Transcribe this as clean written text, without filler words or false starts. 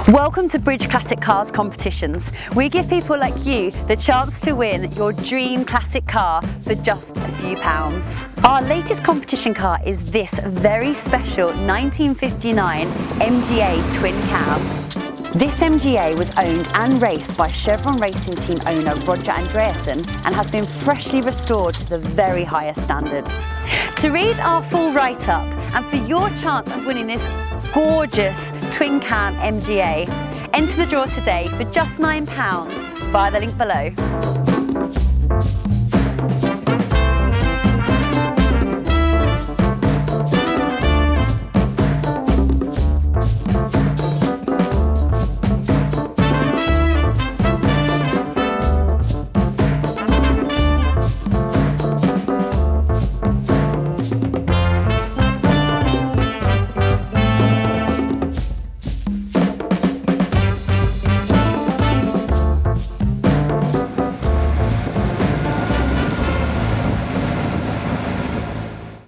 Welcome to Bridge Classic Cars competitions. We give people like you the chance to win your dream classic car for just a few pounds. Our latest competition car is this very special 1959 MGA twin cab. This MGA was owned and raced by Chevron Racing Team owner Roger Andreasen and has been freshly restored to the very highest standard. To read our full write-up and for your chance of winning this gorgeous twin cam MGA, enter the draw today for just £9 via the link below.